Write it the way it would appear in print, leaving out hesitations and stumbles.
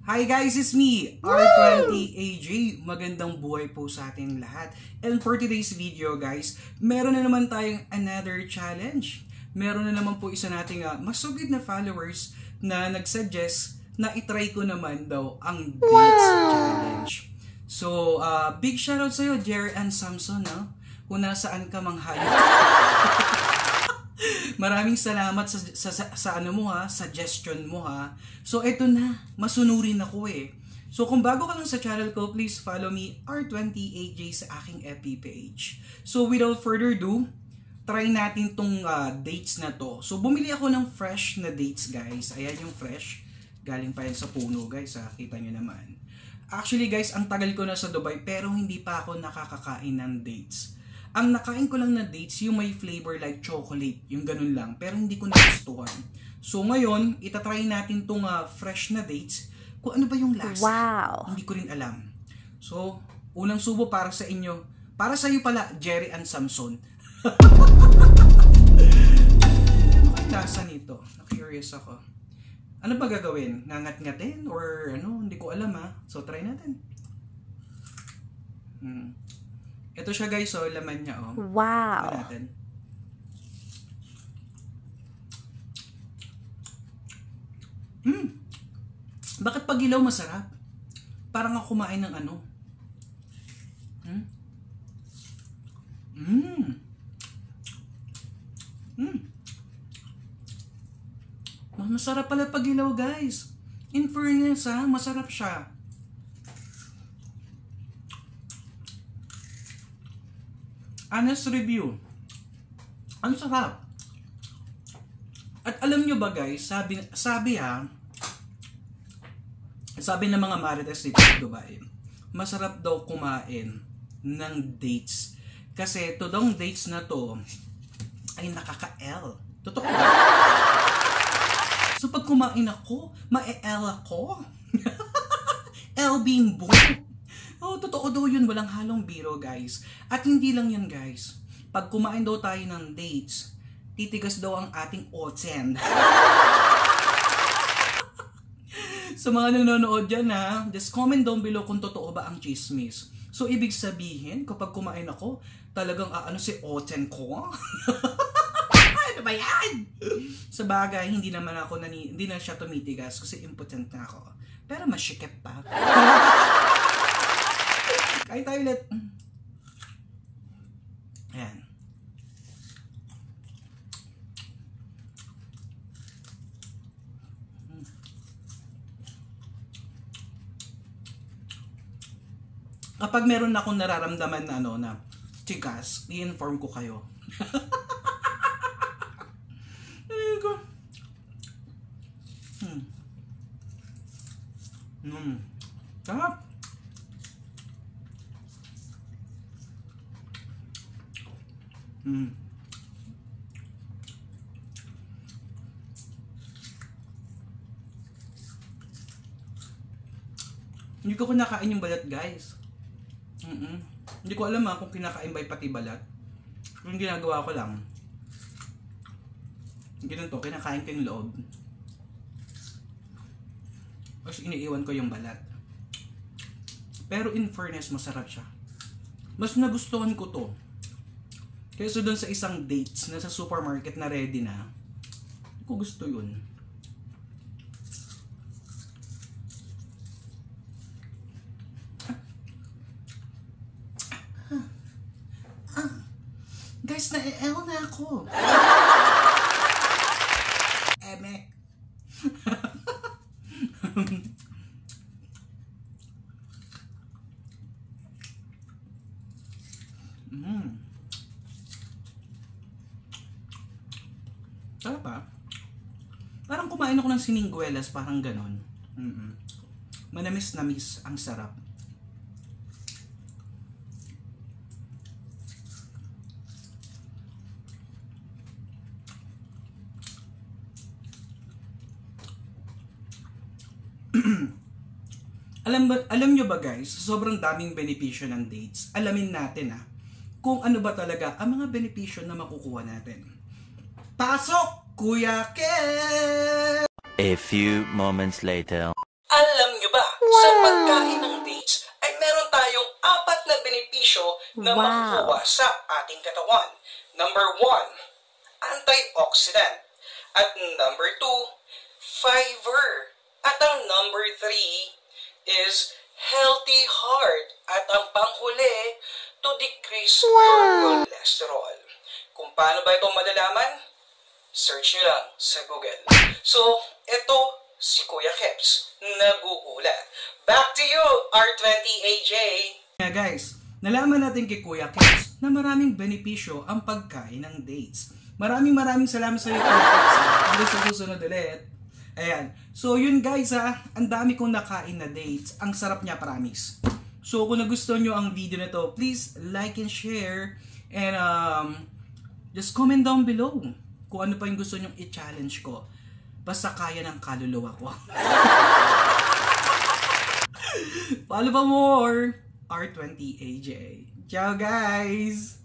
Hi guys, it's me, R20AJ. Magandang buhay po sa ating lahat. And for today's video guys, meron na naman tayong another challenge. Meron na naman po isa nating masugid na followers na nagsuggest na itry ko naman daw ang dates challenge. So, big shoutout sa'yo, Jerry and Samson, no? Kung nasaan ka mang hayop. Maraming salamat sa ano mo suggestion mo So eto na, masunurin ako eh. So kung bago ka lang sa channel ko, please follow me R20AJ sa aking FB page. So without further ado, try natin tong dates na to. So bumili ako ng fresh na dates guys. Ayan yung fresh. Galing pa yan sa puno guys kita nyo naman. Actually guys, ang tagal ko na sa Dubai pero hindi pa ako nakakakain ng dates. Ang nakain ko lang na dates, yung may flavor like chocolate, yung ganun lang. Pero hindi ko nagustuhan. So ngayon, itatry natin tong fresh na dates. Kung ano ba yung lasa. Wow! Hindi ko rin alam. So, unang subo para sa inyo. Para sa iyo pala, Jerry and Samson. Ano ang lasa nito? Na-curious ako. Ano ba gagawin? Ngangat-ngatin? Or ano? Hindi ko alam So, try natin. Ito siya guys, laman niya Wow. Ito natin. Bakit pag ilaw masarap? Parang ako kumain ng ano. Masarap pala pag ilaw guys. In fairness masarap siya. Honest review. Ang sarap. At alam nyo ba guys, sabi ng mga marites dito sa Dubai, masarap daw kumain ng dates. Kasi todong dates na to ay nakaka-L. Totoo ba? So pag kumain ako, ma-L ako. L bimbo. Totoo daw yun. Walang halong biro, guys. At hindi lang yan, guys. Pag kumain daw tayo ng dates, titigas daw ang ating oten. Sa mga nanonood dyan, just comment down below kung totoo ba ang chismis. So, ibig sabihin, kapag kumain ako, talagang si oten ko? Ano ba yan? Sa bagay, hindi na siya tumitigas kasi impotent na ako. Pero masikip pa. Kain tayo ulit. Ayan. Kapag meron akong nararamdaman na na tigas, i-inform ko kayo. Sarap. Hindi ko kinakain yung balat guys. Hindi ko alam kung kinakain ba pati balat. Yung ginagawa ko lang, ganito, kinakain ko yung loob. Tapos iniiwan ko yung balat. Pero in fairness, masarap siya. Mas nagustuhan ko to kaysa doon sa isang dates na sa supermarket na ready na. Hindi ko gusto yun. Guys, na-L na ako. Eme. Sarap Parang kumain ako ng siningguelas, parang ganon. Manamis-namis, ang sarap. Alam nyo ba guys, sobrang daming benepisyo ng dates. Alamin natin kung ano ba talaga ang mga benepisyo na makukuha natin. Pasok, Kuya Ken! A few moments later. Alam nyo ba Sa pagkain ng dates ay meron tayong 4 na benepisyo na makukuha sa ating katawan. Number 1, antioxidant. At number 2, fiber. At ang number 3 is healthy heart. At ang panghuli, to decrease your cholesterol. Kung paano ba ito malalaman? Search nyo lang sa Google. So, ito si Kuya Keps, nag-uulat. Back to you, R20AJ! Yeah, guys, nalaman natin kay Kuya Keps na maraming benepisyo ang pagkain ng dates. Maraming salamat sa iyo, Kuya Keps. Hanggang sa susunod ulit. Ayan. So, yun guys ang dami kong nakain na dates. Ang sarap niya, promise. So, kung nagustuhan nyo ang video na to, please like and share. And just comment down below kung ano pa yung gusto nyong i-challenge ko. Basta kaya ng kaluluwa ko. Follow pa more, R20AJ. Ciao guys!